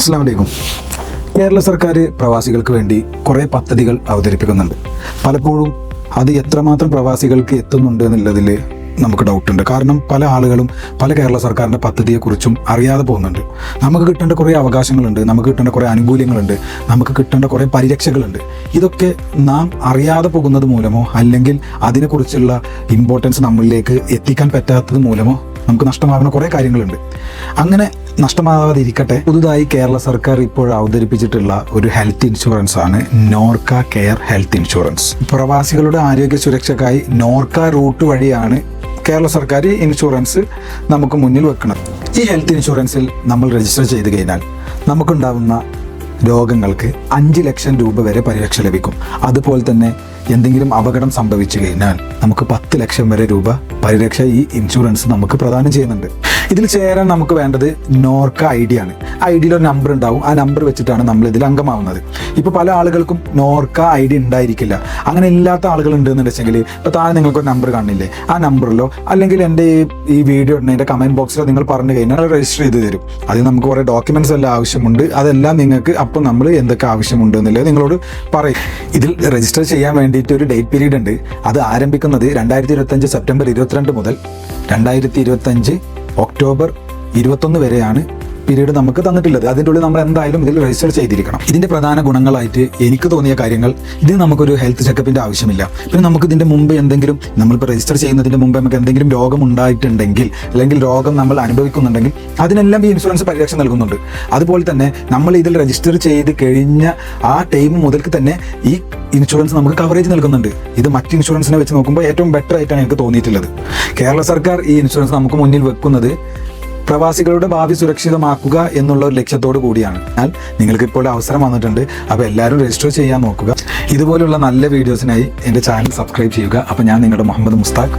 അസ്സലാമു അലൈക്കും. കേരള സർക്കാർ പ്രവാസികൾക്ക് വേണ്ടി കുറേ പദ്ധതികൾ അവതരിപ്പിക്കുന്നുണ്ട്. പലപ്പോഴും അത് എത്രമാത്രം പ്രവാസികൾക്ക് എത്തുന്നുണ്ട് എന്നുള്ളതിൽ നമുക്ക് ഡൗട്ടുണ്ട്. കാരണം പല ആളുകളും പല കേരള സർക്കാരിൻ്റെ പദ്ധതിയെക്കുറിച്ചും അറിയാതെ പോകുന്നുണ്ട്. നമുക്ക് കിട്ടേണ്ട കുറേ അവകാശങ്ങളുണ്ട്, നമുക്ക് കിട്ടേണ്ട കുറേ ആനുകൂല്യങ്ങളുണ്ട്, നമുക്ക് കിട്ടേണ്ട കുറേ പരിരക്ഷകളുണ്ട്. ഇതൊക്കെ നാം അറിയാതെ പോകുന്നത് മൂലമോ അല്ലെങ്കിൽ അതിനെക്കുറിച്ചുള്ള ഇമ്പോർട്ടൻസ് നമ്മളിലേക്ക് എത്തിക്കാൻ പറ്റാത്തത് മൂലമോ നമുക്ക് നഷ്ടമാകുന്ന കുറേ കാര്യങ്ങളുണ്ട്. അങ്ങനെ നഷ്ടമാകാതിരിക്കട്ടെ, പുതുതായി കേരള സർക്കാർ ഇപ്പോൾ അവതരിപ്പിച്ചിട്ടുള്ള ഒരു ഹെൽത്ത് ഇൻഷുറൻസ് ആണ് നോർക്ക കെയർ ഹെൽത്ത് ഇൻഷുറൻസ്. പ്രവാസികളുടെ ആരോഗ്യ സുരക്ഷയ്ക്കായി നോർക്ക റൂട്ട് വഴിയാണ് കേരള സർക്കാർ ഇൻഷുറൻസ് നമുക്ക് മുന്നിൽ വെക്കുന്നത്. ഈ ഹെൽത്ത് ഇൻഷുറൻസിൽ നമ്മൾ രജിസ്റ്റർ ചെയ്ത് കഴിഞ്ഞാൽ നമുക്കുണ്ടാകുന്ന രോഗങ്ങൾക്ക് 5 ലക്ഷം രൂപ വരെ പരിരക്ഷ ലഭിക്കും. അതുപോലെ തന്നെ എന്തെങ്കിലും അപകടം സംഭവിച്ചു കഴിഞ്ഞാൽ നമുക്ക് 10 ലക്ഷം വരെ രൂപ പരിരക്ഷ ഈ ഇൻഷുറൻസ് നമുക്ക് പ്രദാനം ചെയ്യുന്നുണ്ട്. ഇതിൽ ചേരാൻ നമുക്ക് വേണ്ടത് നോർക്ക ID ആണ്. ID-യിൽ ഒരു നമ്പർ ഉണ്ടാവും. ആ നമ്പർ വെച്ചിട്ടാണ് നമ്മൾ ഇതിൽ അംഗമാവുന്നത്. ഇപ്പോൾ പല ആളുകൾക്കും നോർക്ക ID ഉണ്ടായിരിക്കില്ല. അങ്ങനെ ഇല്ലാത്ത ആളുകൾ ഉണ്ടെന്നുണ്ടെങ്കിൽ ഇപ്പോൾ താഴെ നിങ്ങൾക്കൊരു നമ്പർ കാണില്ലേ, ആ നമ്പറിലോ അല്ലെങ്കിൽ എൻ്റെ ഈ വീഡിയോ ഇടുന്നതിൻ്റെ കമൻറ്റ് ബോക്സിലോ നിങ്ങൾ പറഞ്ഞു കഴിഞ്ഞാൽ രജിസ്റ്റർ ചെയ്ത് തരും. അതിന് നമുക്ക് കുറേ ഡോക്യുമെൻറ്റ്സ് എല്ലാം ആവശ്യമുണ്ട്. അതെല്ലാം നിങ്ങൾക്ക് അപ്പോൾ നമ്മൾ എന്തൊക്കെ ആവശ്യമുണ്ട് എന്നുള്ളത് നിങ്ങളോട് പറയും. ഇതിൽ രജിസ്റ്റർ ചെയ്യാൻ വേണ്ടിയിട്ട് ഒരു ഡേറ്റ് പീരീഡ് ഉണ്ട്. അത് ആരംഭിക്കുന്നത് 2025 സെപ്റ്റംബർ 22 മുതൽ 2025 ഒക്ടോബർ 21 വരെയാണ് പീരീഡ് നമുക്ക് തന്നിട്ടുള്ളത്. അതിൻ്റെ ഉള്ളിൽ നമ്മൾ എന്തായാലും ഇതിൽ രജിസ്റ്റർ ചെയ്തിരിക്കണം. ഇതിൻ്റെ പ്രധാന ഗുണങ്ങളായിട്ട് എനിക്ക് തോന്നിയ കാര്യങ്ങൾ, ഇതിന് നമുക്കൊരു ഹെൽത്ത് ചെക്കപ്പിൻ്റെ ആവശ്യമില്ല. പിന്നെ നമുക്ക് ഇതിൻ്റെ മുമ്പ് എന്തെങ്കിലും നമ്മളിപ്പോൾ രജിസ്റ്റർ ചെയ്യുന്നതിൻ്റെ മുമ്പ് നമുക്ക് എന്തെങ്കിലും രോഗം ഉണ്ടായിട്ടുണ്ടെങ്കിൽ അല്ലെങ്കിൽ രോഗം നമ്മൾ അനുഭവിക്കുന്നുണ്ടെങ്കിൽ അതിനെല്ലാം ഈ ഇൻഷുറൻസ് പരിരക്ഷ നൽകുന്നുണ്ട്. അതുപോലെ തന്നെ നമ്മൾ ഇതിൽ രജിസ്റ്റർ ചെയ്ത് കഴിഞ്ഞ ആ ടൈം മുതൽക്ക് തന്നെ ഈ ഇൻഷുറൻസ് നമുക്ക് കവറേജ് നൽകുന്നുണ്ട്. ഇത് മറ്റ് ഇൻഷുറൻസിനെ വെച്ച് നോക്കുമ്പോൾ ഏറ്റവും ബെറ്റർ ആയിട്ടാണ് എനിക്ക് തോന്നിയിട്ടുള്ളത്. കേരള സർക്കാർ ഈ ഇൻഷുറൻസ് നമുക്ക് മുന്നിൽ വെക്കുന്നത് പ്രവാസികളുടെ ഭാവി സുരക്ഷിതമാക്കുക എന്നുള്ള ഒരു ലക്ഷ്യത്തോടു കൂടിയാണ്. എന്നാൽ നിങ്ങൾക്ക് ഇപ്പോൾ അവസരം വന്നിട്ടുണ്ട്. അപ്പോൾ എല്ലാവരും രജിസ്റ്റർ ചെയ്യാൻ നോക്കുക. ഇതുപോലുള്ള നല്ല വീഡിയോസിനായി എൻ്റെ ചാനൽ സബ്സ്ക്രൈബ് ചെയ്യുക. അപ്പോൾ ഞാൻ നിങ്ങളുടെ മുഹമ്മദ് മുസ്താഖ്.